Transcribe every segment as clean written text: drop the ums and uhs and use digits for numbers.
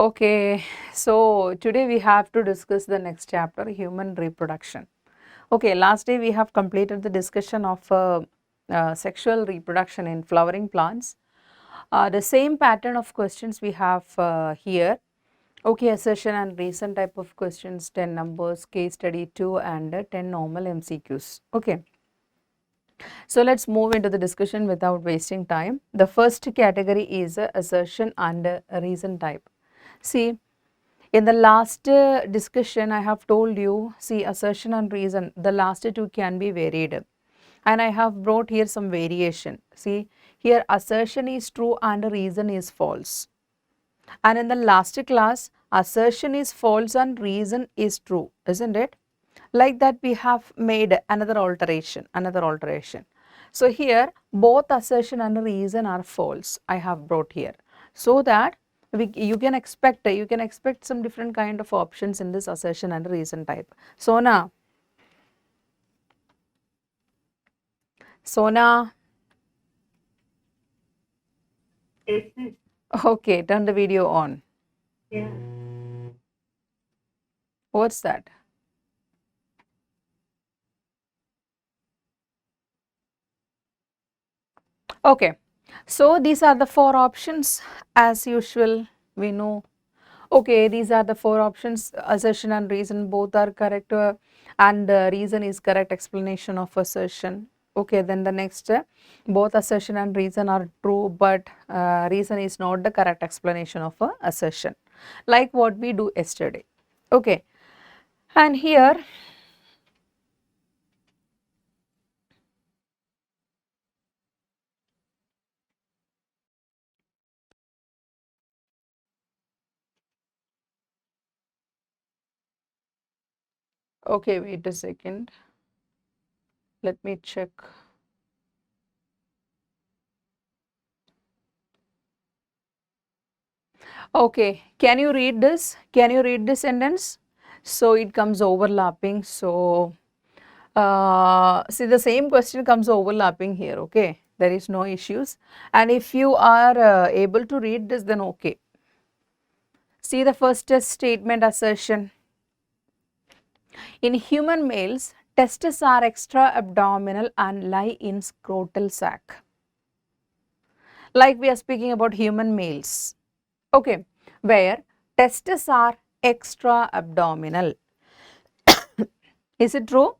Okay, so today we have to discuss the next chapter, human reproduction. Okay, last day we have completed the discussion of sexual reproduction in flowering plants. The same pattern of questions we have here. Okay, assertion and reason type of questions, 10 numbers, case study 2 and 10 normal MCQs. Okay. So let's move into the discussion without wasting time. The first category is assertion and reason type. See, in the last discussion I have told you, see, assertion and reason, the last two can be varied, and I have brought here some variation. See, here assertion is true and reason is false, and in the last class assertion is false and reason is true, isn't it? Like that we have made another alteration. So here both assertion and reason are false, I have brought here, so that you can expect some different kind of options in this assertion and reason type. Sona, okay, turn the video on. Yeah. What's that? Okay, so these are the four options as usual, we know. Okay, these are the four options, assertion and reason both are correct, and reason is correct explanation of assertion. Okay, then the next, both assertion and reason are true, but reason is not the correct explanation of assertion, like what we do yesterday. Okay, and here okay, wait a second, let me check. Okay, can you read this? Can you read this sentence? So it comes overlapping. So see, the same question comes overlapping here. Okay, there is no issues. And if you are able to read this, then okay. See the first statement, assertion. In human males, testes are extra abdominal and lie in scrotal sac. Like we are speaking about human males. Okay, where testes are extra abdominal. Is it true?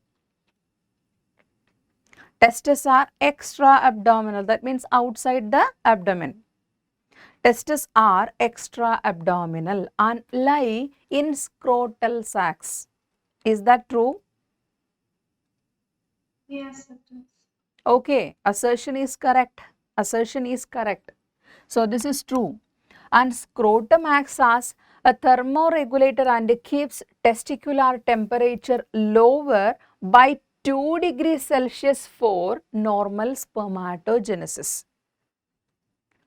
Testes are extra abdominal, that means outside the abdomen. Testes are extra abdominal and lie in scrotal sacs. Is that true? Yes, it is. Okay, assertion is correct. Assertion is correct. So this is true. And scrotum acts as a thermoregulator and keeps testicular temperature lower by 2 degrees Celsius for normal spermatogenesis.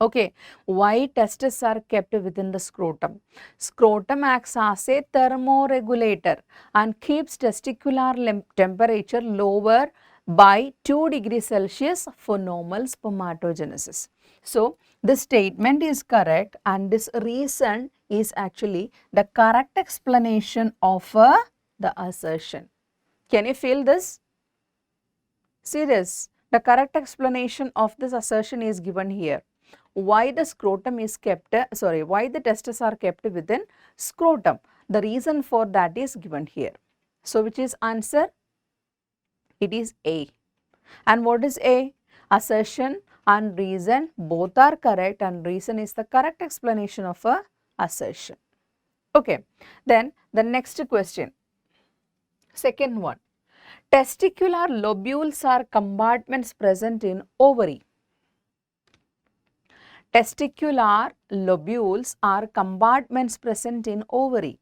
Okay, why testes are kept within the scrotum? Scrotum acts as a thermoregulator and keeps testicular temperature lower by 2 degrees Celsius for normal spermatogenesis. So, this statement is correct and this reason is actually the correct explanation of the assertion. Can you feel this? See this, the correct explanation of this assertion is given here. Why the scrotum is kept, why the testes are kept within scrotum. The reason for that is given here. So, which is answer? It is A. And what is A? Assertion and reason both are correct, and reason is the correct explanation of a assertion. Okay, then the next question, second one. Testicular lobules are compartments present in ovary. Testicular lobules are compartments present in ovary.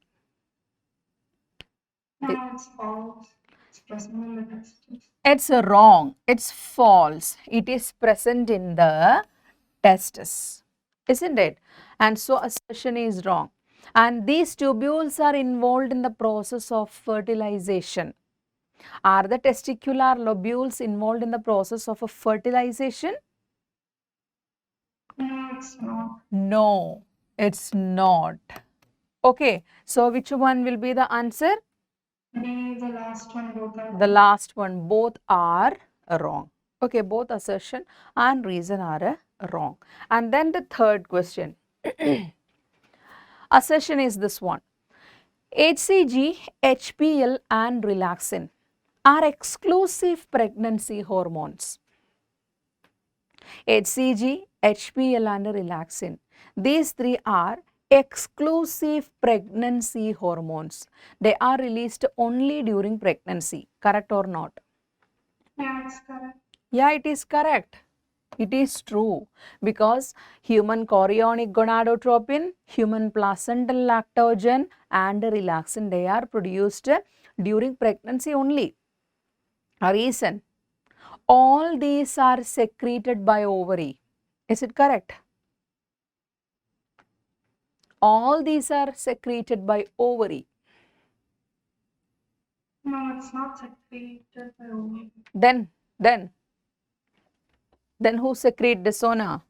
No, it's false. It's present in the testes. It's wrong. It's false. It is present in the testes, isn't it? And so assertion is wrong. And these tubules are involved in the process of fertilization. Are the testicular lobules involved in the process of a fertilization? No, it's not. No, it's not. Okay, so which one will be the answer? B, the last one, both are The wrong. last one, both are wrong. Okay, both assertion and reason are wrong. And then the third question. Assertion is this one. HCG, HPL and relaxin are exclusive pregnancy hormones. HCG, HPL and relaxin. These three are exclusive pregnancy hormones. They are released only during pregnancy. Correct or not? Yeah, it's correct. Yeah, it is correct. It is true because human chorionic gonadotropin, human placental lactogen and relaxin, they are produced during pregnancy only. A reason, all these are secreted by ovary. Is it correct? All these are secreted by ovary. No, it's not secreted by ovum. Then who secrete the sona?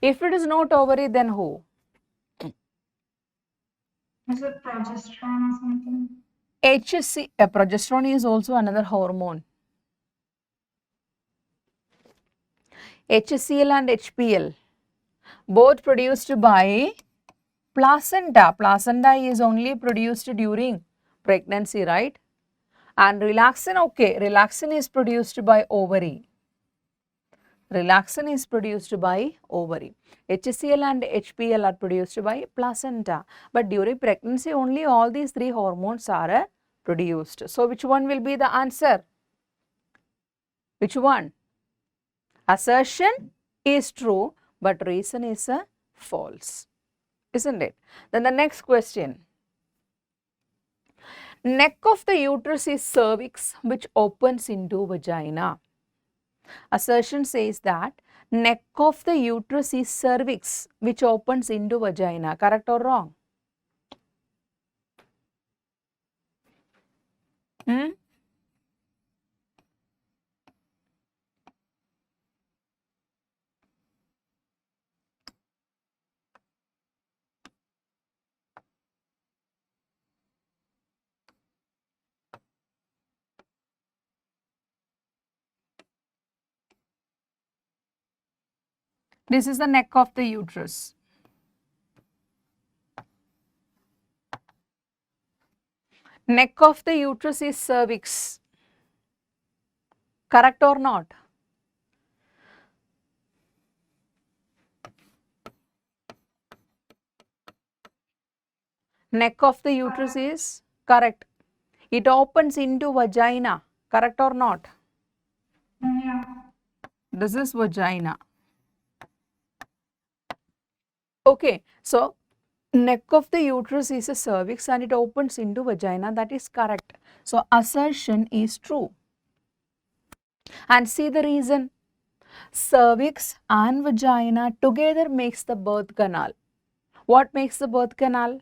If it is not ovary, then who? Is it progesterone or something? HSC, progesterone is also another hormone. HCl and HPL, both produced by placenta. Placenta is only produced during pregnancy, right? And relaxin, okay, relaxin is produced by ovary. Relaxin is produced by ovary. HCl and HPL are produced by placenta. But during pregnancy only all these three hormones are produced. So which one will be the answer? Which one? Assertion is true, but reason is false. Isn't it? Then the next question. Neck of the uterus is cervix which opens into vagina. Assertion says that neck of the uterus is cervix which opens into vagina. Correct or wrong? This is the neck of the uterus. Neck of the uterus is cervix. Correct or not? Neck of the uterus is correct. It opens into vagina. Correct or not? Yeah. This is vagina. Okay, so neck of the uterus is a cervix and it opens into vagina. That is correct. So assertion is true. And see the reason. Cervix and vagina together makes the birth canal. What makes the birth canal?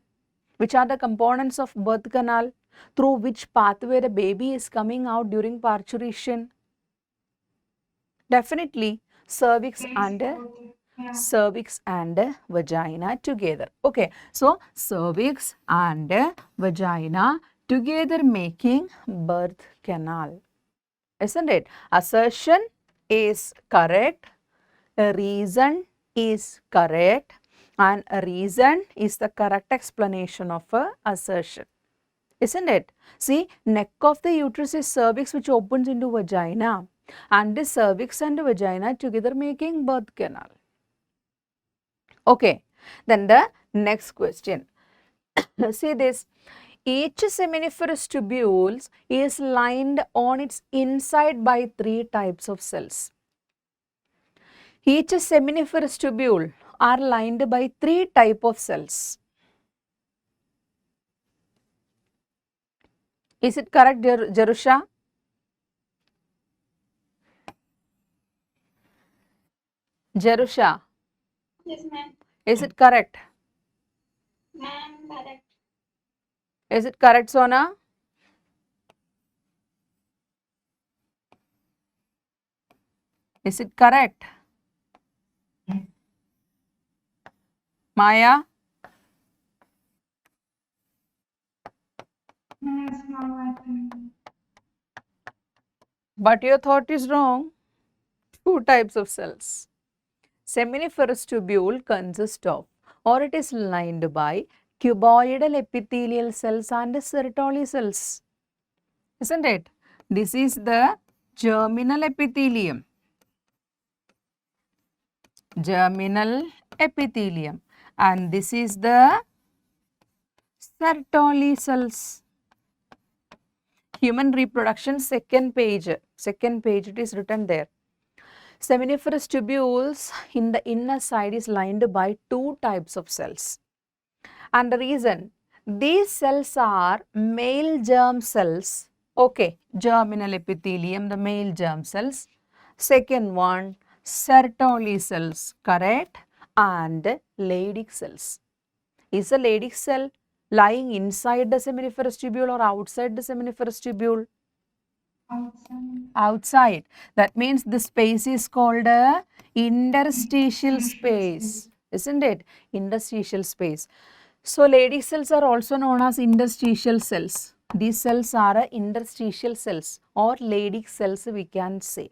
Which are the components of birth canal? Through which pathway the baby is coming out during parturition? Definitely cervix and vagina together. Okay, so cervix and vagina together making birth canal. Isn't it? Assertion is correct, a reason is correct, and a reason is the correct explanation of a assertion. Isn't it? See, neck of the uterus is cervix which opens into vagina, and the cervix and vagina together making birth canal. Okay, then the next question. See this. Each seminiferous tubule is lined on its inside by three types of cells. Each seminiferous tubule are lined by three types of cells. Is it correct, Jerusha? Jerusha, Yes, ma'am. is it correct? Ma'am, correct. Is it correct, Sona? Is it correct? Maya? Yes, now I think. But your thought is wrong. Two types of cells. Seminiferous tubule consists of, or it is lined by, cuboidal epithelial cells and Sertoli cells. Isn't it? This is the germinal epithelium. Germinal epithelium. And this is the Sertoli cells. Human reproduction, second page it is written there. Seminiferous tubules in the inner side is lined by two types of cells. And the reason, these cells are male germ cells. Okay, germinal epithelium, the male germ cells. Second one, Sertoli cells, correct? And Leydig cells. Is a Leydig cell lying inside the seminiferous tubule or outside the seminiferous tubule? Outside. Outside. That means the space is called a interstitial space, isn't it? Interstitial space. So Leydig cells are also known as interstitial cells. These cells are interstitial cells or Leydig cells we can say.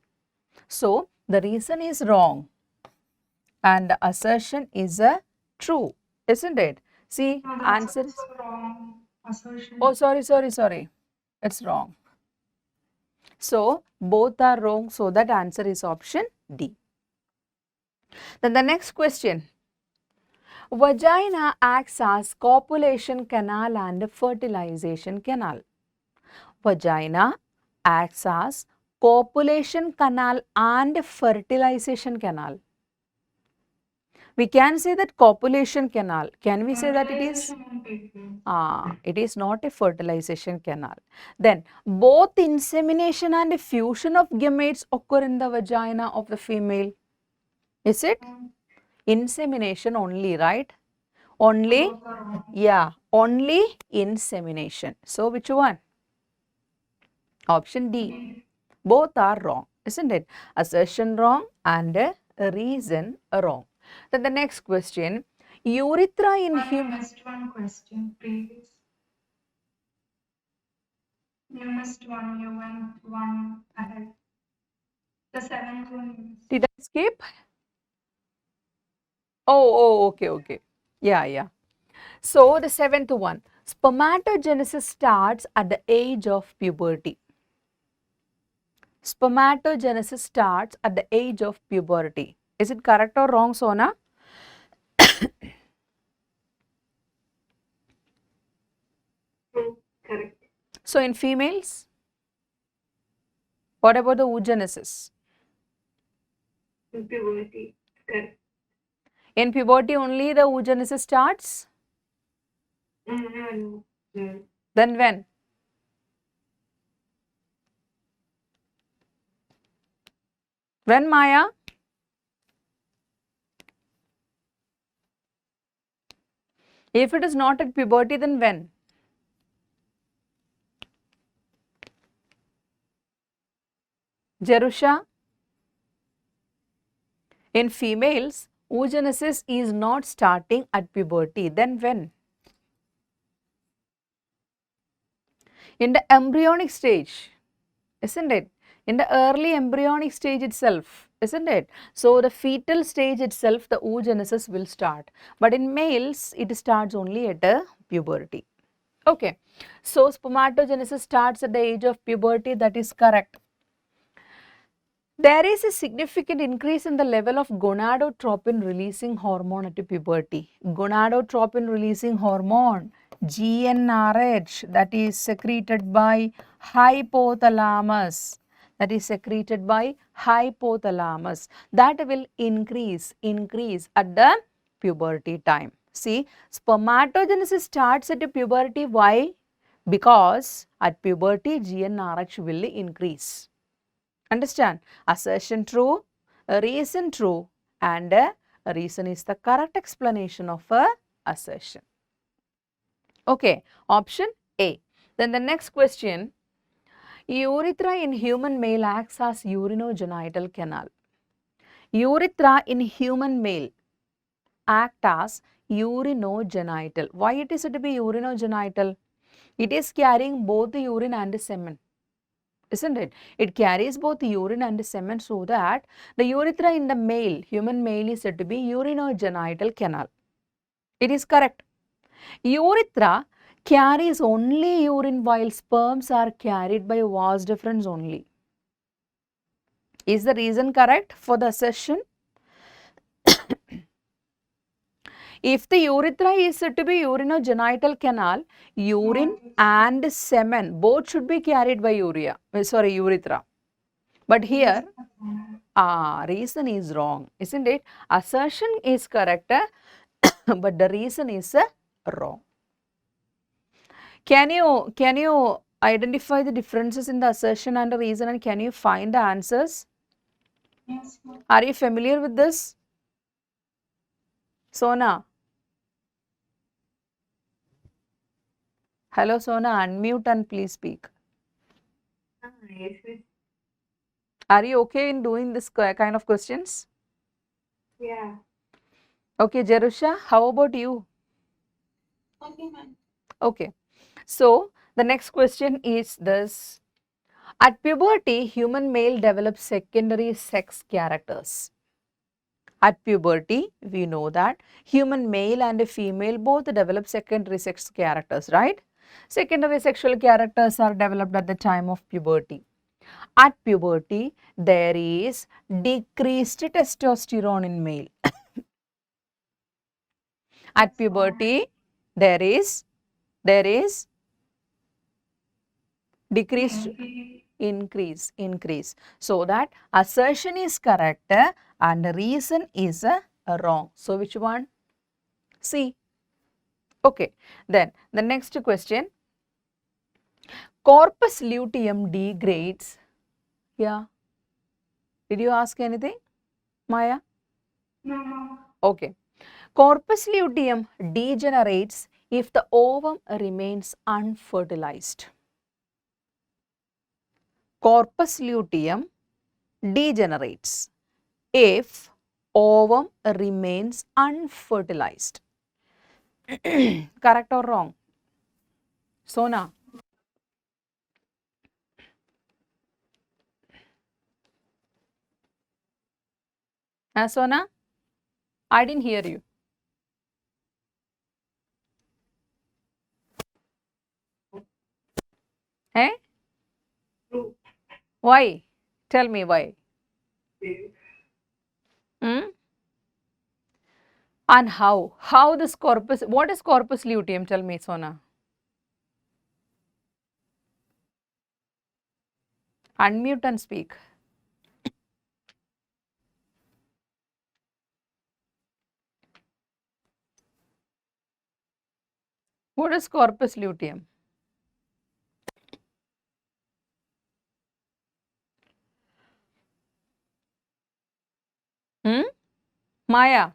So the reason is wrong and the assertion is a true, isn't it? See, No, that's answer. also wrong. Assertion. Oh, sorry. It's wrong. So both are wrong. So that answer is option D. Then the next question. Vagina acts as copulation canal and fertilization canal. Vagina acts as copulation canal and fertilization canal. We can say that copulation canal. Can we say that it is? Fertilization in people. It is not a fertilization canal. Then both insemination and fusion of gametes occur in the vagina of the female. Is it? Insemination only, right? Only? Both are wrong. Yeah, only insemination. So which one? Option D. Both are wrong, isn't it? Assertion wrong and reason wrong. Then the next question. Urethra in You human. missed one question previous. You missed one. You went one ahead. The seventh one you missed. Did I skip? Oh, okay. Yeah. So the seventh one. Spermatogenesis starts at the age of puberty. Spermatogenesis starts at the age of puberty. Is it correct or wrong, Sona? Correct. So in females, what about the oogenesis? In puberty. Correct. In puberty only the oogenesis starts? No. Then when? When, Maya? If it is not at puberty, then when? Jerusha? In females, oogenesis is not starting at puberty. Then when? In the embryonic stage, isn't it? In the early embryonic stage itself, isn't it? So the fetal stage itself, the oogenesis will start. But in males, it starts only at the puberty. Okay. So spermatogenesis starts at the age of puberty. That is correct. There is a significant increase in the level of gonadotropin releasing hormone at puberty. Gonadotropin releasing hormone, GnRH, that is secreted by hypothalamus. That will increase at the puberty time. See, spermatogenesis starts at puberty. Why? Because at puberty GnRH will increase. Understand? Assertion true, a reason true, and a reason is the correct explanation of a assertion. Okay, option A. Then the next question. Urethra in human male acts as urinogenital canal. Urethra in human male act as urinogenital. Why it is said to be urinogenital? It is carrying both the urine and the semen, isn't it? It carries both the urine and the semen, so that the urethra in the male, human male, is said to be urinogenital canal. It is correct. Urethra carries only urine while sperms are carried by vas deferens only. Is the reason correct for the assertion? If the urethra is said to be urinogenital canal, urine and semen both should be carried by urethra. But here, reason is wrong, isn't it? Assertion is correct, but the reason is wrong. Can you identify the differences in the assertion and the reason, and can you find the answers? Yes. Are you familiar with this? Sona? Hello Sona, unmute and please speak. Yes. Are you okay in doing this kind of questions? Yeah. Okay, Jerusha, how about you? Okay, ma'am. Okay, so the next question is this. At puberty, human male develops secondary sex characters. At puberty, we know that human male and a female both develop secondary sex characters, right? Secondary sexual characters are developed at the time of puberty. At puberty, there is decreased testosterone in male. At puberty, there is decreased increase. So that assertion is correct and the reason is wrong. So which one? C. Okay, then the next question. Corpus luteum degrades. Yeah. Did you ask anything, Maya? No. Okay. Corpus luteum degenerates if the ovum remains unfertilized. Corpus luteum degenerates if ovum remains unfertilized. Correct or wrong? Sona? Sona? I didn't hear you. Eh? True. Why? Tell me why. Hmm? And how? How this corpus, what is corpus luteum? Tell me, Sona. Unmute and speak. What is corpus luteum? Hmm? Maya?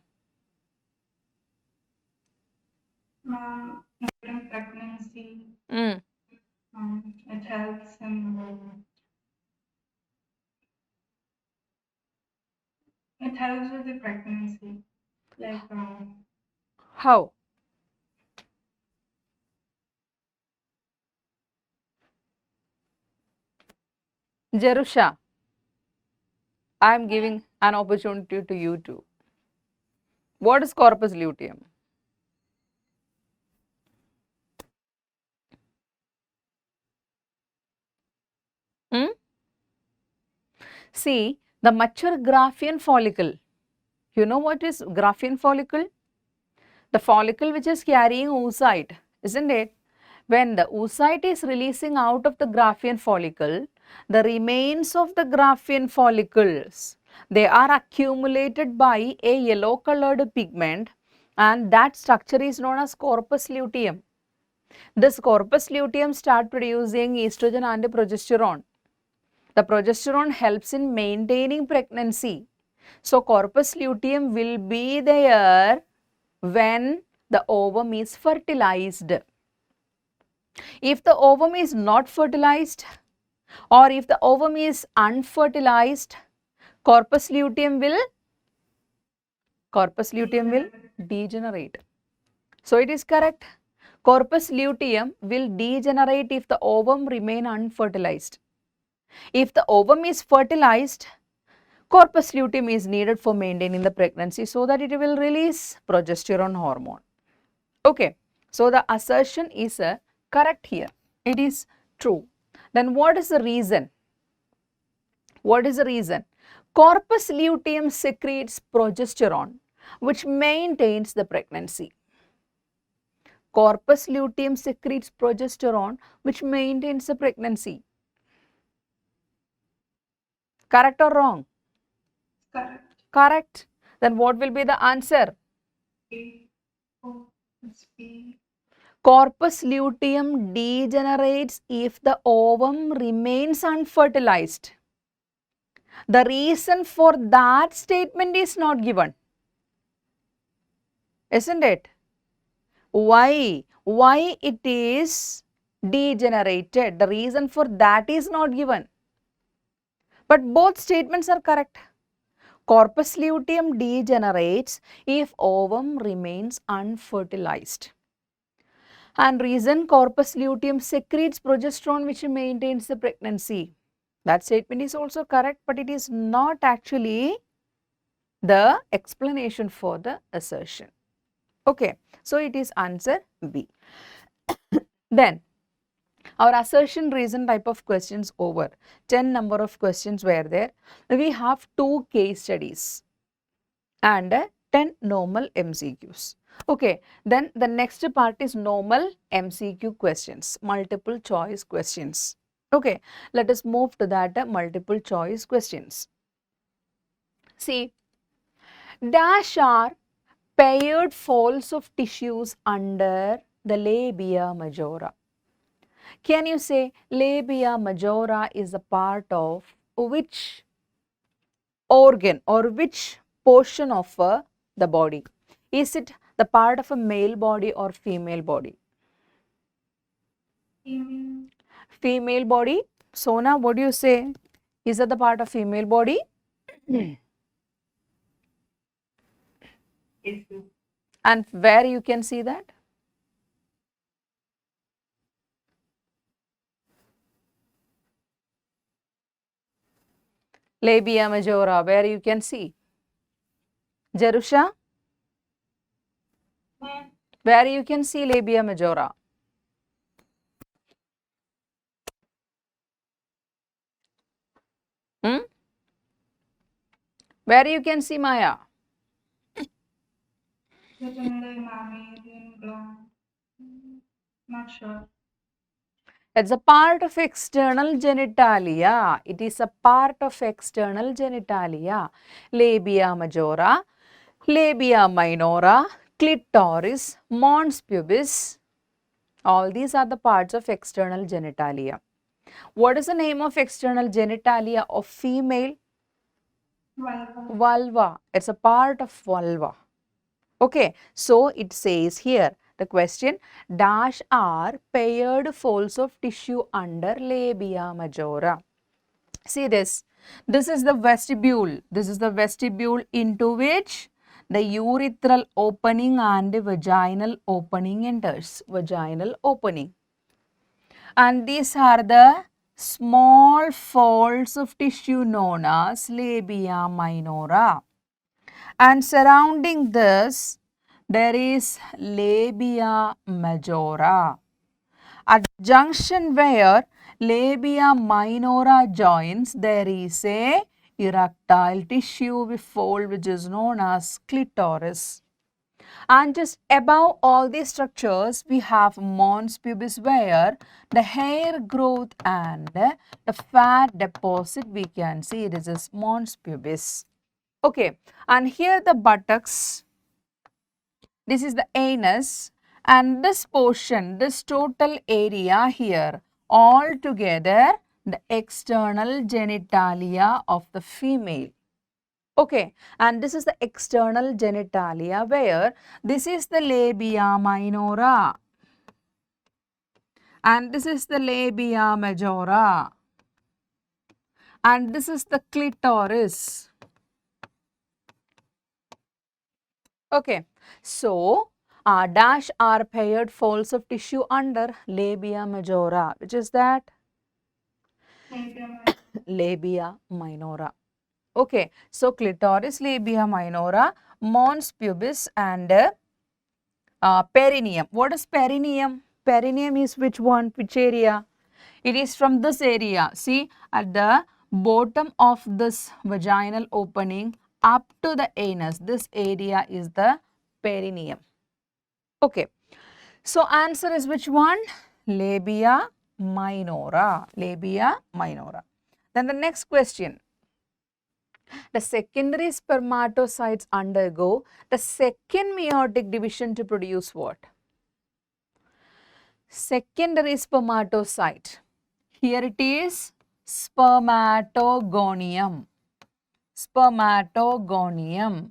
During pregnancy, Hmm. it helps in it helps with the pregnancy, like How? Jerusha, I am giving an opportunity to you too. What is corpus luteum? Hmm? See, the mature Graafian follicle. You know what is Graafian follicle? The follicle which is carrying oocyte, isn't it? When the oocyte is releasing out of the Graafian follicle, the remains of the Graafian follicles, they are accumulated by a yellow colored pigment, and that structure is known as corpus luteum. This corpus luteum start producing estrogen and progesterone. The progesterone helps in maintaining pregnancy. So corpus luteum will be there when the ovum is fertilized. If the ovum is not fertilized, or if the ovum is unfertilized, corpus luteum will degenerate. So it is correct. Corpus luteum will degenerate if the ovum remain unfertilized. If the ovum is fertilized, corpus luteum is needed for maintaining the pregnancy so that it will release progesterone hormone. Okay, so the assertion is correct here. It is true. Then what is the reason? What is the reason? Corpus luteum secretes progesterone, which maintains the pregnancy. Corpus luteum secretes progesterone, which maintains the pregnancy. Correct or wrong? Correct. Correct. Then what will be the answer? B. Oh, it's B. Corpus luteum degenerates if the ovum remains unfertilized. The reason for that statement is not given, isn't it? Why? Why it is degenerated? The reason for that is not given. But both statements are correct. Corpus luteum degenerates if ovum remains unfertilized. And reason, corpus luteum secretes progesterone which maintains the pregnancy. That statement is also correct, but it is not actually the explanation for the assertion. Okay, so it is answer B. Then our assertion reason type of questions over. 10 number of questions were there. We have 2 case studies and 10 normal MCQs. Okay, then the next part is normal MCQ questions, multiple choice questions. Okay, let us move to that multiple choice questions. See, dash are paired folds of tissues under the labia majora. Can you say labia majora is a part of which organ or which portion of the body? Is it the part of a male body or female body? Female. Female body. Sona, what do you say? Is it the part of female body? Is And where you can see that? Labia majora, where you can see? Jerusha, where you can see labia majora? Where you can see, Maya? within the mammalian gland. Not sure. It's a part of external genitalia. It is a part of external genitalia. Labia majora, labia minora, clitoris, mons pubis. All these are the parts of external genitalia. What is the name of external genitalia of female? Vulva. Vulva. It's a part of vulva. Okay, so it says here, the question, dash are paired folds of tissue under labia majora. See this. This is the vestibule. This is the vestibule into which the urethral opening and the vaginal opening enters. Vaginal opening. And these are the small folds of tissue known as labia minora. And surrounding this, there is labia majora. At junction where labia minora joins, there is a erectile tissue fold which is known as clitoris. And just above all these structures, we have mons pubis where the hair growth and the fat deposit we can see. This is mons pubis. Okay, and here the buttocks, this is the anus, and this portion, this total area here, all together the external genitalia of the female. Okay, and this is the external genitalia where this is the labia minora and this is the labia majora and this is the clitoris. Okay, so dash are paired folds of tissue under labia majora. Which is that? Labia minora. Okay, so clitoris, labia minora, mons pubis and perineum. What is perineum? Perineum is which one? Which area? It is from this area. See, at the bottom of this vaginal opening up to the anus. This area is the perineum. Okay. So, answer is which one? Labia minora. Labia minora. Then the next question. The secondary spermatocytes undergo the second meiotic division to produce what? Secondary spermatocyte. Here it is spermatogonium. Spermatogonium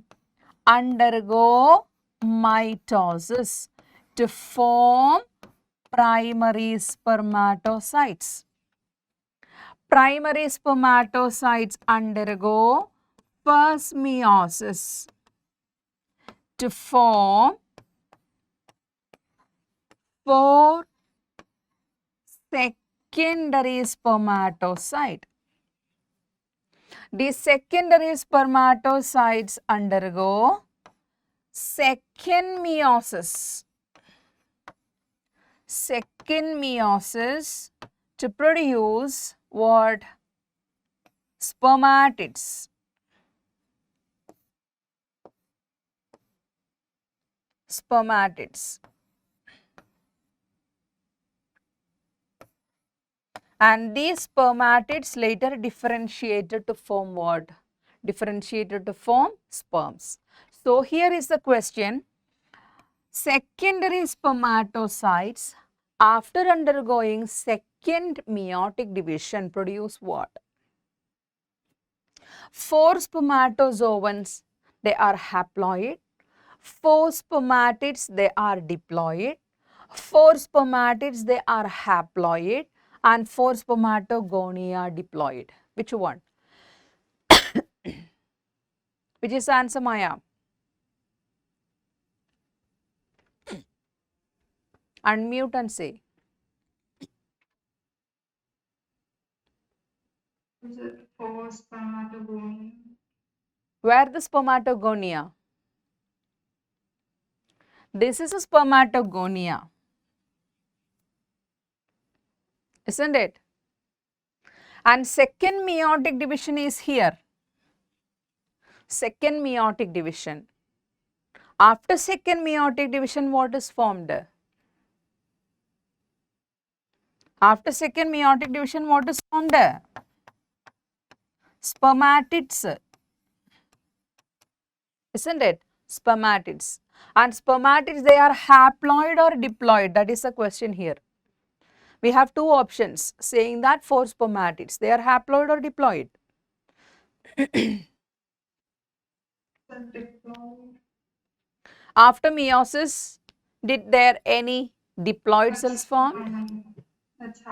undergo mitosis to form primary spermatocytes. Primary spermatocytes undergo first meiosis to form 4 secondary spermatocyte. The secondary spermatocytes undergo second meiosis. Second meiosis to produce what? Spermatids. Spermatids. And these spermatids later differentiated to form what? Differentiated to form sperms. So here is the question. Secondary spermatocytes after undergoing second meiotic division produce what? 4 spermatozoans, they are haploid. 4 spermatids, they are diploid. 4 spermatids, they are haploid. And 4 spermatogonia diploid. Which one? Which is the answer, Maya? Unmute and say. Is it for spermatogonia? Where the spermatogonia? This is a spermatogonia. Isn't it? And second meiotic division is here. Second meiotic division. After second meiotic division, what is formed? After second meiotic division, what is formed? Spermatids. Isn't it? Spermatids. And spermatids, they are haploid or diploid? That is the question here. We have 2 options saying that for spermatids, they are haploid or diploid? After meiosis, did there any diploid cells formed? That's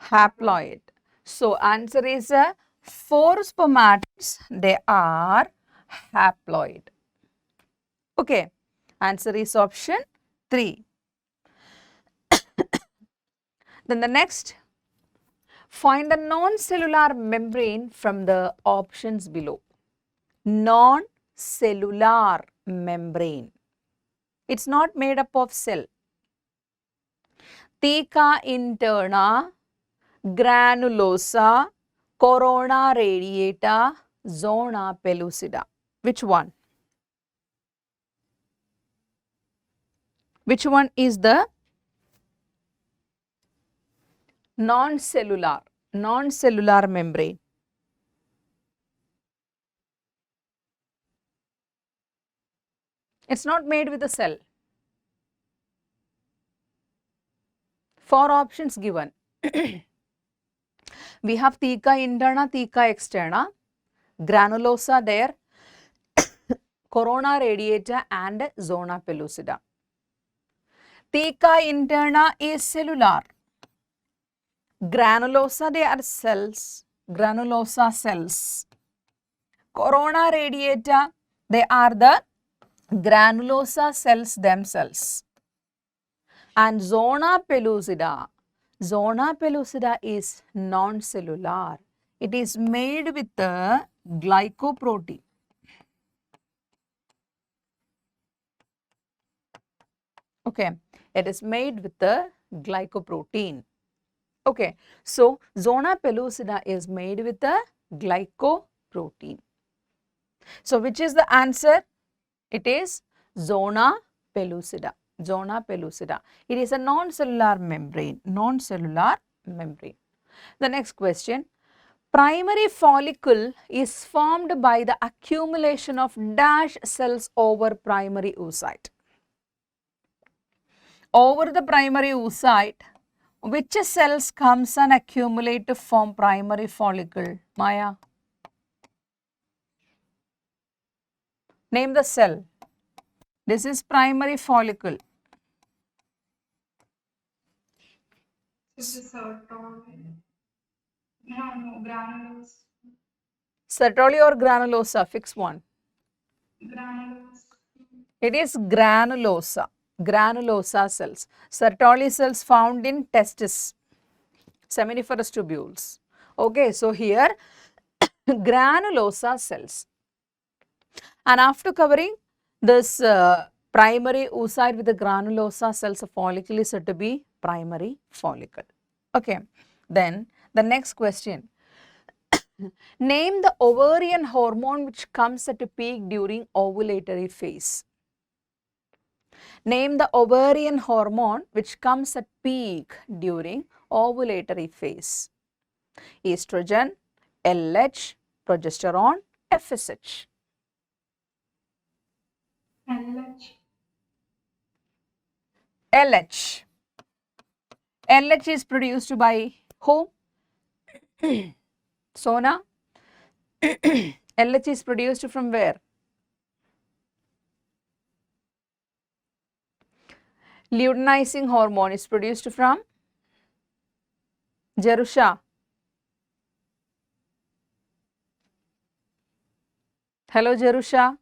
Haploid. So, answer is 4 spermatids, they are haploid. Okay, answer is option 3. Then the next, find the non-cellular membrane from the options below. Non-cellular membrane. It's not made up of cell. Theca interna, granulosa, corona radiata, zona pellucida. Which one? Which one is the non-cellular membrane? It's not made with a cell. 4 options given. We have theca interna, theca externa, granulosa there, corona radiata and zona pellucida. Theca interna is cellular. Granulosa, they are cells, granulosa cells. Corona radiata, they are the granulosa cells themselves. And zona pellucida is non-cellular. It is made with the glycoprotein. Okay, it is made with the glycoprotein. Okay, so zona pellucida is made with the glycoprotein. So which is the answer? It is zona pellucida. Zona pellucida. It is a non-cellular membrane. Non-cellular membrane. The next question. Primary follicle is formed by the accumulation of dash cells over primary oocyte. Over the primary oocyte, which cells comes and accumulate to form primary follicle? Maya. Name the cell. This is primary follicle. This is Sertoli. No, granules. Sertoli or granulosa? Fix one. Granules. It is granulosa. Granulosa cells. Sertoli cells found in testis. Seminiferous tubules. Okay, so here granulosa cells. And after covering this primary oocyte with the granulosa cells, a follicle is said to be primary follicle. Okay, then the next question. Name the ovarian hormone which comes at a peak during ovulatory phase. Name the ovarian hormone which comes at peak during ovulatory phase. Estrogen, LH, progesterone, FSH. LH. LH. LH is produced by who? Sona. LH is produced from where? Luteinizing hormone is produced from Jerusha. Hello Jerusha.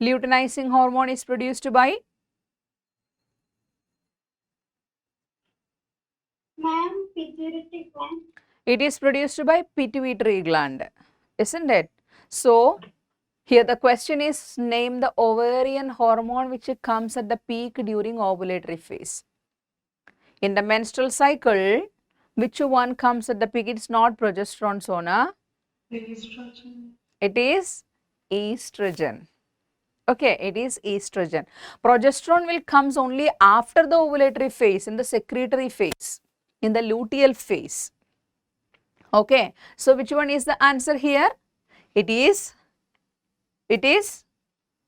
Luteinizing hormone is produced by? Ma'am, pituitary gland. It is produced by pituitary gland, isn't it? So, here the question is, name the ovarian hormone which comes at the peak during ovulatory phase. In the menstrual cycle, which one comes at the peak? It's not progesterone, Sona. Estrogen. It is estrogen. Okay, it is estrogen. Progesterone will comes only after the ovulatory phase, in the secretory phase, in the luteal phase. Okay, so which one is the answer here? It is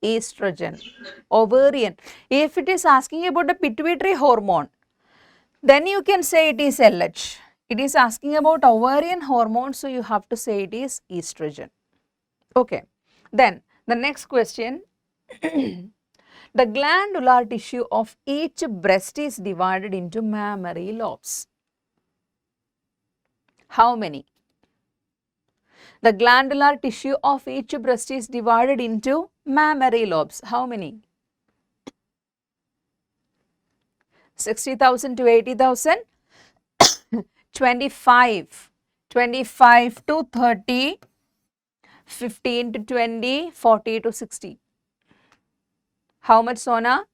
estrogen. Ovarian. If it is asking about the pituitary hormone, then you can say it is LH. It is asking about ovarian hormone, so you have to say it is estrogen. Okay, then the next question. The glandular tissue of each breast is divided into mammary lobes. How many? The glandular tissue of each breast is divided into mammary lobes. How many? 60,000 to 80,000? 25. 25 to 30. 15 to 20. 40 to 60. How much, Sona?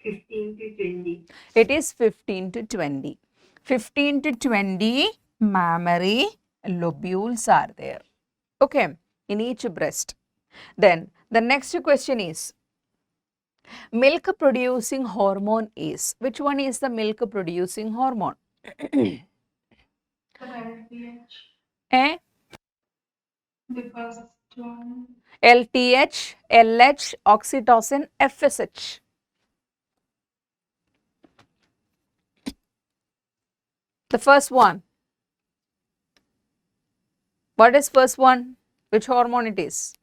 15 to 20. It is 15 to 20. 15 to 20 mammary lobules are there. Okay, in each breast. Then the next question is, milk producing hormone is, which one is the milk producing hormone? The LTH. Eh? The first one. LTH, LH, oxytocin, FSH. The first one. What is first one? Which hormone it is?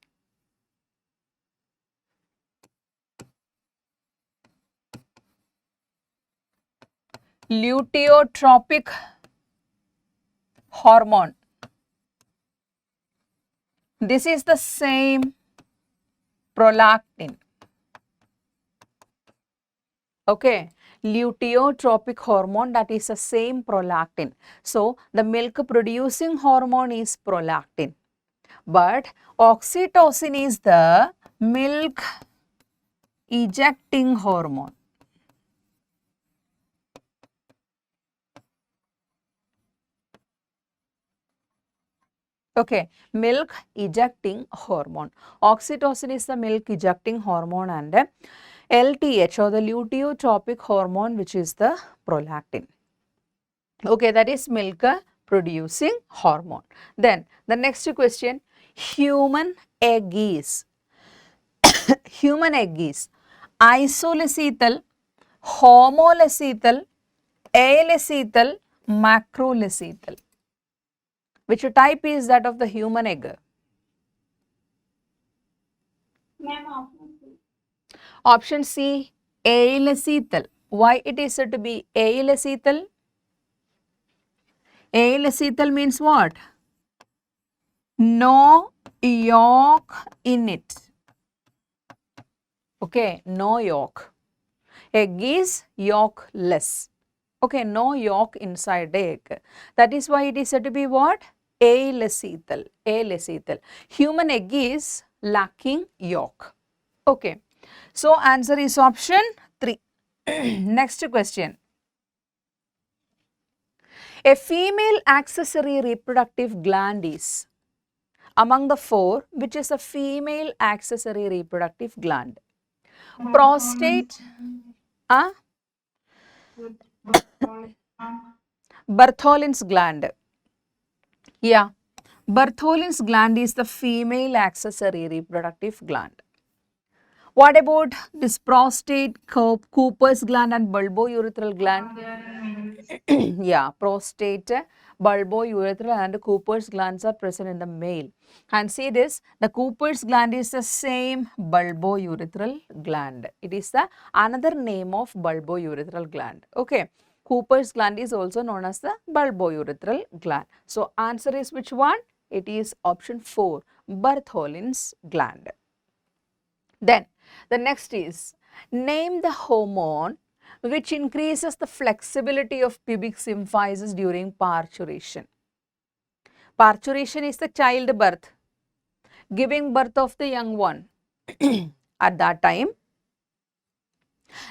Luteotropic hormone. This is the same prolactin. Okay, luteotropic hormone, that is the same prolactin. So the milk producing hormone is prolactin, but oxytocin is the milk ejecting hormone. Okay, milk ejecting hormone. Oxytocin is the milk ejecting hormone, and LTH or the luteotropic hormone, which is the prolactin. Okay, that is milk producing hormone. Then the next question, human egg is isoleucetal, homoleucetal, aleucetal, macroleucetal. Which type is that of the human egg? Ma'am, Option C, aleucetal. Why it is said to be aleucetal? Aleucetal means what? No yolk in it. Okay, no yolk. Egg is yolkless. Okay, no yolk inside the egg. That is why it is said to be what? Aleucetal. Aleucetal. Human egg is lacking yolk. Okay. So answer is option 3. Next question. A female accessory reproductive gland is among the 4, which is a female accessory reproductive gland? Prostate, Bartholin's gland. Yeah, Bartholin's gland is the female accessory reproductive gland. What about this prostate, Cooper's gland and bulbourethral gland? they are in males. Yeah, prostate, bulbourethral and Cooper's glands are present in the male. And see this, the Cooper's gland is the same bulbourethral gland. It is the another name of bulbourethral gland. Okay, Cooper's gland is also known as the bulbourethral gland. So answer is which one? It is option 4, Bartholin's gland. Then the next is, name the hormone which increases the flexibility of pubic symphysis during parturition. Parturition is the childbirth, giving birth of the young one. At that time,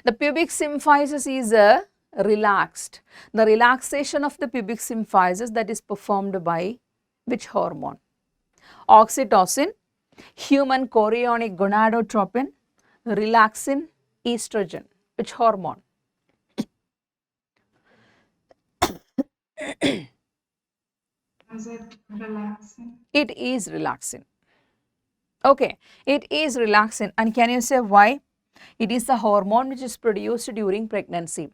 the pubic symphysis is relaxed. The relaxation of the pubic symphysis, that is performed by which hormone? Oxytocin, human chorionic gonadotropin, relaxin, estrogen. Which hormone? Is it relaxing? It is relaxin. Okay, it is relaxin. And can you say why? It is the hormone which is produced during pregnancy.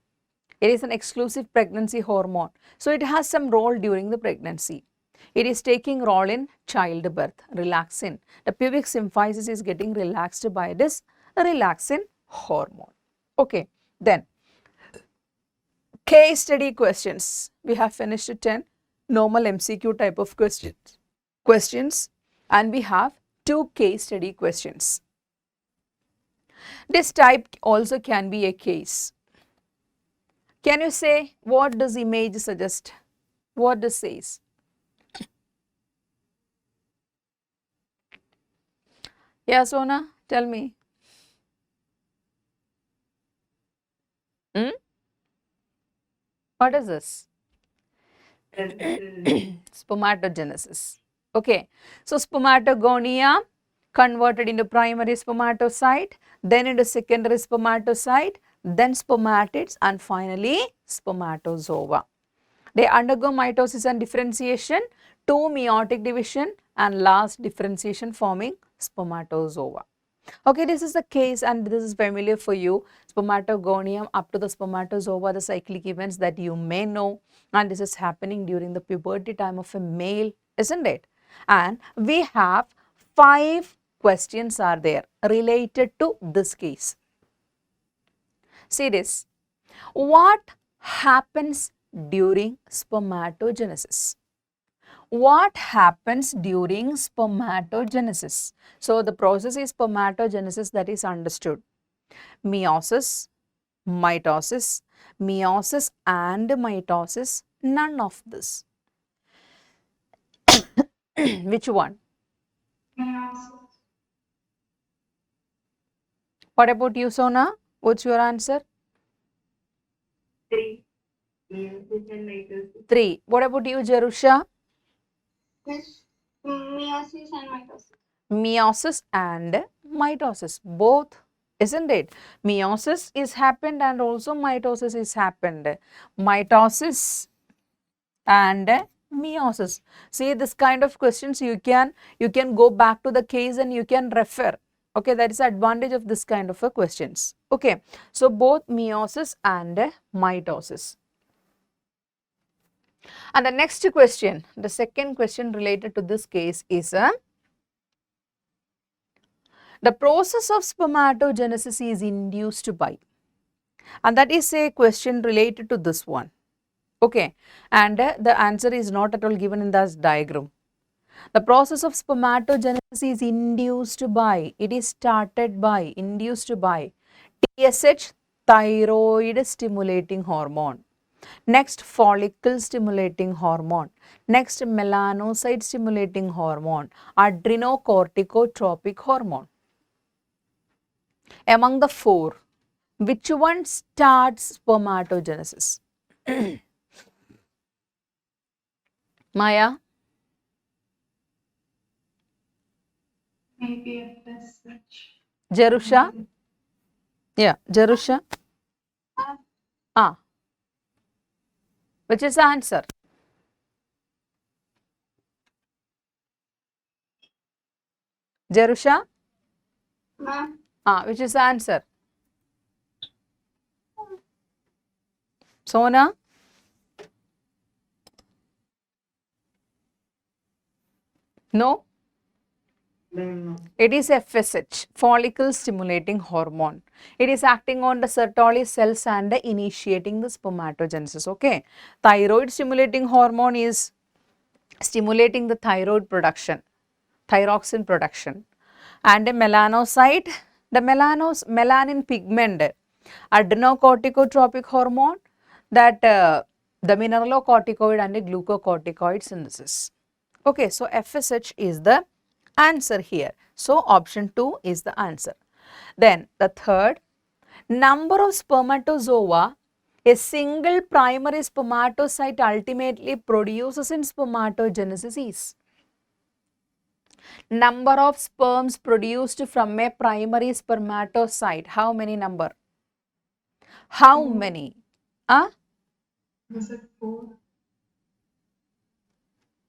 It is an exclusive pregnancy hormone. So it has some role during the pregnancy. It is taking role in childbirth, relaxin. The pubic symphysis is getting relaxed by this relaxin hormone. Okay, then case study questions. We have finished 10 normal MCQ type of questions, and we have 2 case study questions. This type also can be a case. Can you say what does image suggest? What does says? Yeah, Sona, tell me. What is this? Spermatogenesis. Okay, so spermatogonia converted into primary spermatocyte, then into secondary spermatocyte, then spermatids, and finally spermatozoa. They undergo mitosis and differentiation, 2 meiotic division, and last differentiation forming spermatozoa. Okay, this is the case and this is familiar for you. Spermatogonium up to the spermatozoa, the cyclic events that you may know, and this is happening during the puberty time of a male, isn't it? And we have 5 questions are there related to this case. See this. What happens during spermatogenesis? What happens during spermatogenesis? So the process is spermatogenesis, that is understood. Meiosis, mitosis, meiosis and mitosis, none of this. Which one? Meiosis. What about you, Sona? What's your answer? 3. Meiosis and mitosis. 3. What about you, Jerusha? Miss, meiosis and mitosis. Meiosis and mitosis, both, isn't it? Meiosis is happened and also mitosis is happened. Mitosis and meiosis. See, this kind of questions you can go back to the case and you can refer. Okay, that is the advantage of this kind of a questions. Okay, so both meiosis and mitosis. And the next question, the second question related to this case is the process of spermatogenesis is induced by, and that is a question related to this one. Okay, and the answer is not at all given in this diagram. The process of spermatogenesis is induced by, it is started by, induced by TSH, thyroid stimulating hormone. Next, follicle stimulating hormone. Next, melanocyte stimulating hormone. Adrenocorticotropic hormone. Among the 4, which one starts spermatogenesis? Maya? Maybe FSH. Jerusha? Yeah, Jerusha? Which is the answer? Jerusha? Ma'am. Which is the answer? Sona? No? Don't know. It is FSH, follicle stimulating hormone. It is acting on the Sertoli cells and initiating the spermatogenesis. Okay. Thyroid stimulating hormone is stimulating the thyroid production, thyroxine production. And a melanocyte, the melanin pigment, adrenocorticotropic hormone, that the mineralocorticoid and the glucocorticoid synthesis. Okay, so FSH is the answer here. So option 2 is the answer. Then the third, number of spermatozoa a single primary spermatocyte ultimately produces in spermatogenesis is. Number of sperms produced from a primary spermatocyte. How many number? How many? Was it 4?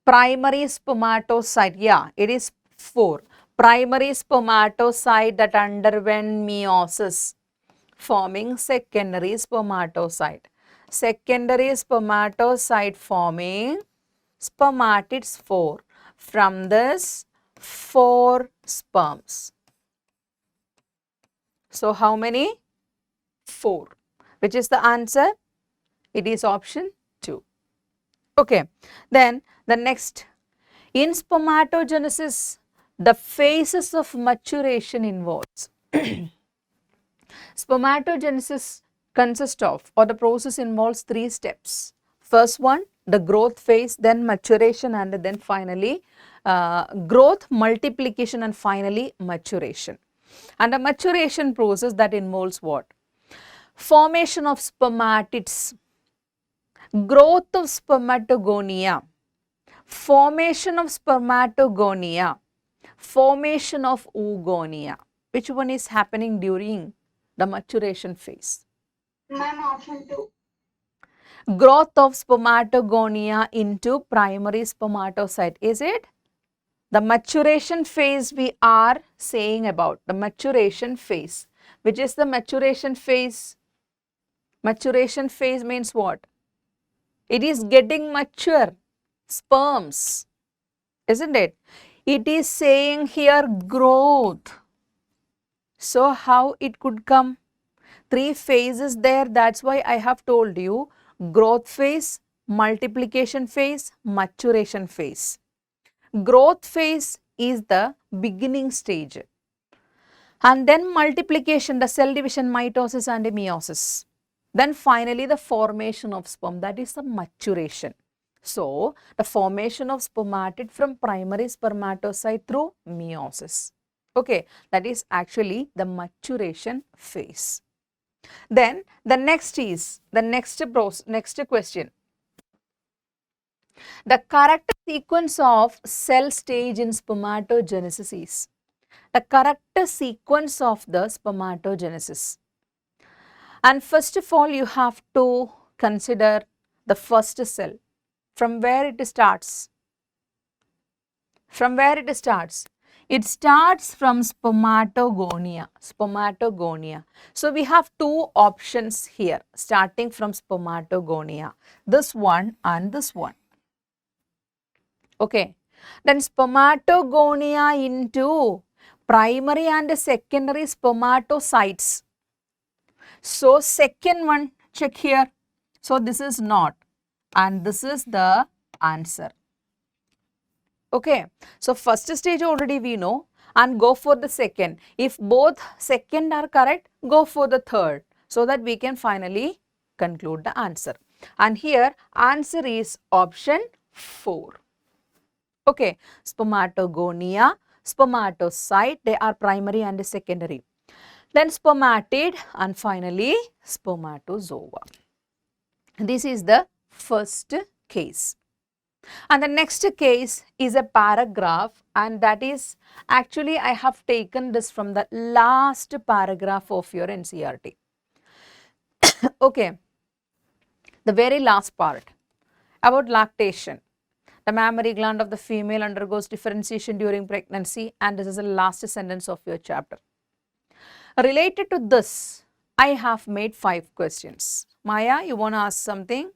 Primary spermatocyte. Yeah, it is 4. Primary spermatocyte that underwent meiosis, forming secondary spermatocyte. Secondary spermatocyte forming spermatids 4. From this, 4 sperms. So how many? 4. Which is the answer? It is option 2. Okay. Then the next, in spermatogenesis, the phases of maturation involves. Spermatogenesis consists of, or the process involves 3 steps. First one, the growth phase, then maturation, and then finally growth, multiplication, and finally maturation. And the maturation process that involves what? Formation of spermatids, growth of spermatogonia, formation of spermatogonia, formation of oogonia. Which one is happening during the maturation phase? Ma'am, option 2. Growth of spermatogonia into primary spermatocyte. Is it? The maturation phase we are saying about. The maturation phase. Which is the maturation phase? Maturation phase means what? It is getting mature. Sperms. Isn't it? It is saying here growth. So how it could come? 3 phases there. That's why I have told you growth phase, multiplication phase, maturation phase. Growth phase is the beginning stage. And then multiplication, the cell division, mitosis and meiosis. Then finally the formation of sperm, that is the maturation. So, the formation of spermatid from primary spermatocyte through meiosis. Okay, that is actually the maturation phase. Then the next is, the next question. The correct sequence of cell stage in spermatogenesis is, the correct sequence of the spermatogenesis. And first of all, you have to consider the first cell. From where it starts? From where it starts? It starts from spermatogonia. Spermatogonia. So we have two options here, starting from spermatogonia. This one and this one. Okay. Then spermatogonia into primary and secondary spermatocytes. So second one, check here. So this is not, and this is the answer. Okay, so first stage already we know, and go for the second. If both second are correct, go for the third, so that we can finally conclude the answer. And here answer is option 4. Okay, spermatogonia, spermatocyte, they are primary and secondary. Then spermatid and finally spermatozoa. This is the first case. And the next case is a paragraph, and that is actually I have taken this from the last paragraph of your NCERT. Okay, the very last part about lactation. The mammary gland of the female undergoes differentiation during pregnancy, and this is the last sentence of your chapter. Related to this, I have made 5 questions. Maya, you want to ask something?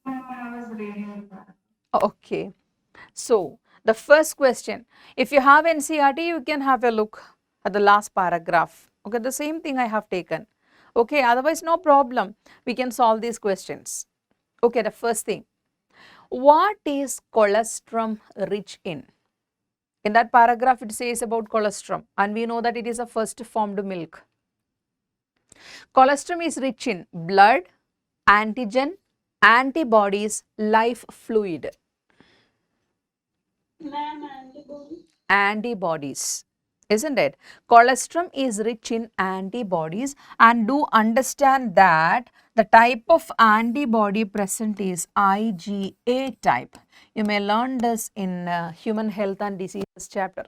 I was reading that. Okay. So, the first question, if you have NCERT, you can have a look at the last paragraph. Okay, the same thing I have taken. Okay, otherwise no problem. We can solve these questions. Okay, the first thing. What is colostrum rich in? In that paragraph, it says about colostrum, and we know that it is a first formed milk. Colostrum is rich in blood, antigen, antibodies, life fluid. Ma'am, antibody. Antibodies, isn't it? Colostrum is rich in antibodies, and do understand that the type of antibody present is IgA type. You may learn this in Human Health and Diseases chapter.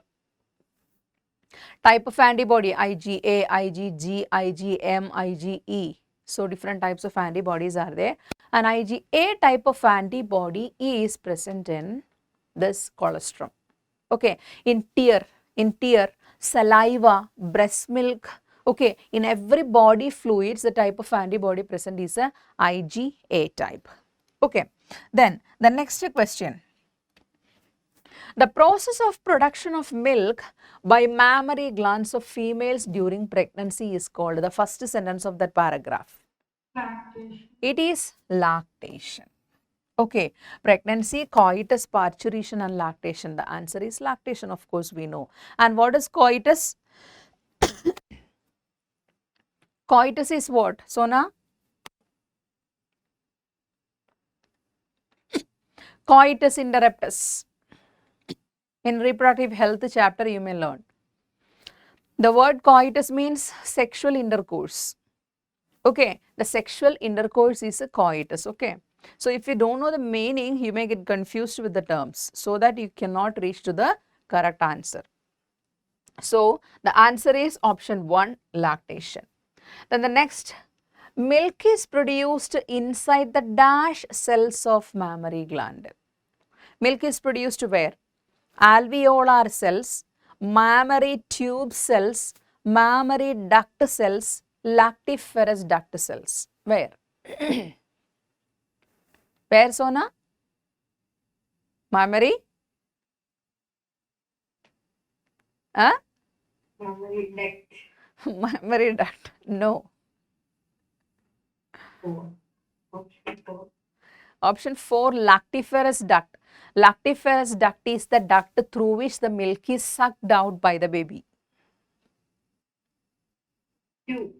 Type of antibody IgA, IgG, IgM, IgE. So different types of antibodies are there, and IgA type of antibody is present in this colostrum. Okay, in tear, saliva, breast milk. Okay, in every body fluids, the type of antibody present is a IgA type. Okay, then the next question. The process of production of milk by mammary glands of females during pregnancy is called, the first sentence of that paragraph. Lactation. It is lactation. Okay, pregnancy, coitus, parturition and lactation. The answer is lactation, of course we know. And what is coitus? Coitus is what, Sona? Coitus interruptus. In reproductive health chapter you may learn. The word coitus means sexual intercourse. Okay, the sexual intercourse is a coitus. Okay, so if you don't know the meaning, you may get confused with the terms, so that you cannot reach to the correct answer. So the answer is option 1, lactation. Then the next, milk is produced inside the dash cells of mammary gland. Milk is produced where? Alveolar cells, mammary tube cells, mammary duct cells, lactiferous duct cells. Where? Where, Sona? Mammary? Huh? Mammary duct. Mammary duct. No. Oh. Option 4. Option 4, lactiferous duct. Lactiferous duct is the duct through which the milk is sucked out by the baby. Q.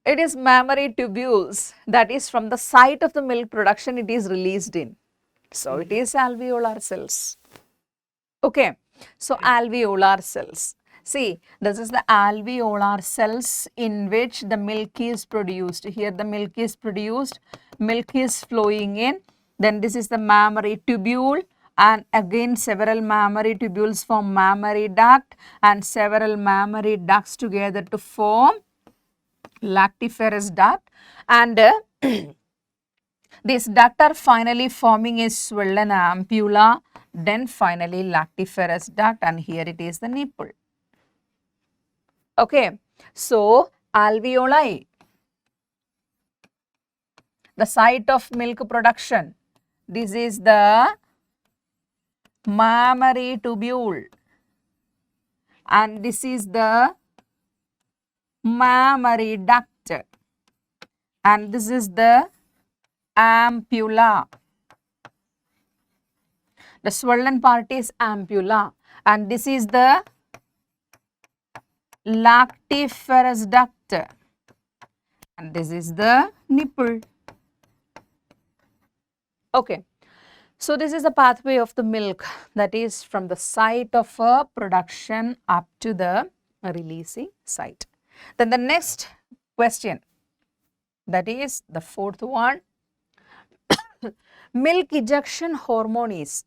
It is mammary tubules, that is from the site of the milk production it is released in. So it is alveolar cells. Okay, so alveolar cells. See, this is the alveolar cells in which the milk is produced. Here the milk is produced, milk is flowing in. Then this is the mammary tubule, and again several mammary tubules form mammary duct, and several mammary ducts together to form lactiferous duct, and these duct are finally forming a swollen ampulla, then finally lactiferous duct, and here it is the nipple. Okay, so alveoli, the site of milk production. This is the mammary tubule, and this is the mammary duct, and this is the ampulla. The swollen part is ampulla, and this is the lactiferous duct, and this is the nipple. Okay, so this is the pathway of the milk, that is from the site of production up to the releasing site. Then the next question, that is the fourth one, milk ejection hormone is,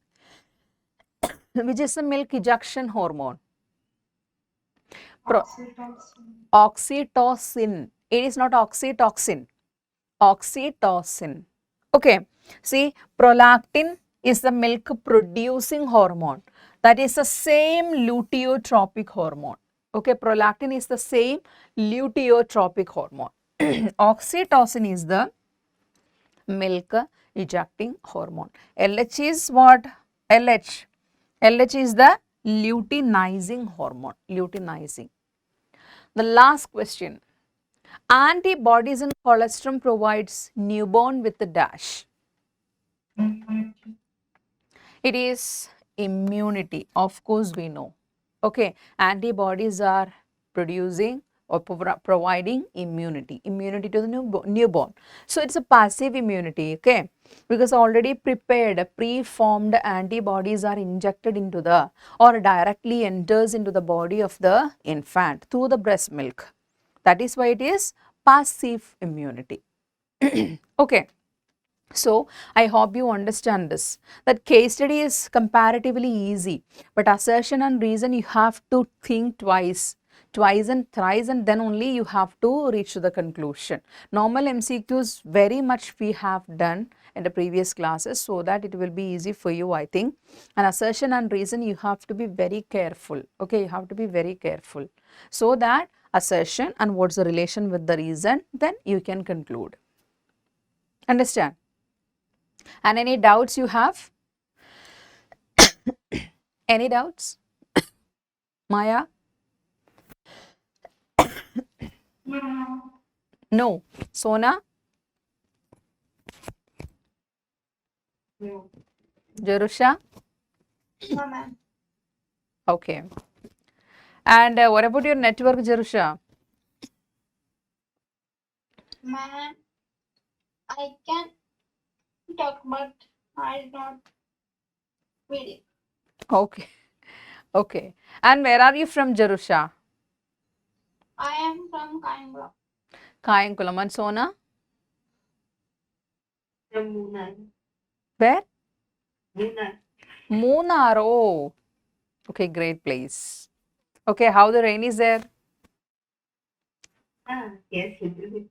which is the milk ejection hormone? Oxytocin. Oxytocin. It is not oxytocin. Oxytocin. Okay. See, prolactin is the milk producing hormone. That is the same luteotropic hormone. Okay, prolactin is the same luteotropic hormone. Oxytocin is the milk ejecting hormone. LH is what? LH. LH is the luteinizing hormone. Luteinizing. The last question. Antibodies in colostrum provides newborn with the dash. Immunity. It is immunity. Of course we know. Okay. Antibodies are producing or providing immunity. Immunity to the newborn. So it's a passive immunity. Okay. Because already prepared, pre-formed antibodies are injected into the or directly enters into the body of the infant through the breast milk. That is why it is passive immunity. Okay. So I hope you understand this, that case study is comparatively easy, but assertion and reason you have to think twice and thrice, and then only you have to reach to the conclusion. Normal MCQs very much we have done in the previous classes, so that it will be easy for you, I think. And assertion and reason you have to be very careful. Okay, you have to be very careful, so that assertion and what's the relation with the reason, then you can conclude. Understand? And any doubts you have? Any doubts? Maya? No. No. Sona? No. Jerusha? No, ma'am. Okay. And what about your network, Jerusha? Ma'am, I can talk, but I not video. Okay. Okay. And where are you from, Jerusha? I am from Kaimla. Kayankulam. And Sona? From Munnar. Where? Munnar. Munnar. Oh. Okay, great place. Okay, how the rain is there? Yes, little bit.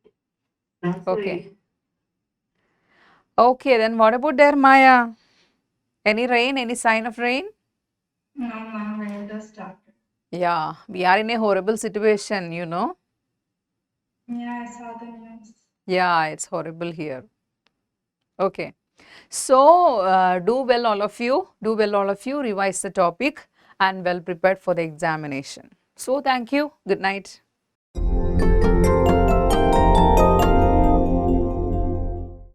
Not so Okay. really. Okay, then what about there, Maya? Any rain? Any sign of rain? No, ma'am, rain just started. Yeah, we are in a horrible situation, you know. Yeah, I saw the news. Yeah, it's horrible here. Okay. So, do well all of you. Do well all of you. Revise the topic and well prepared for the examination. So, thank you. Good night.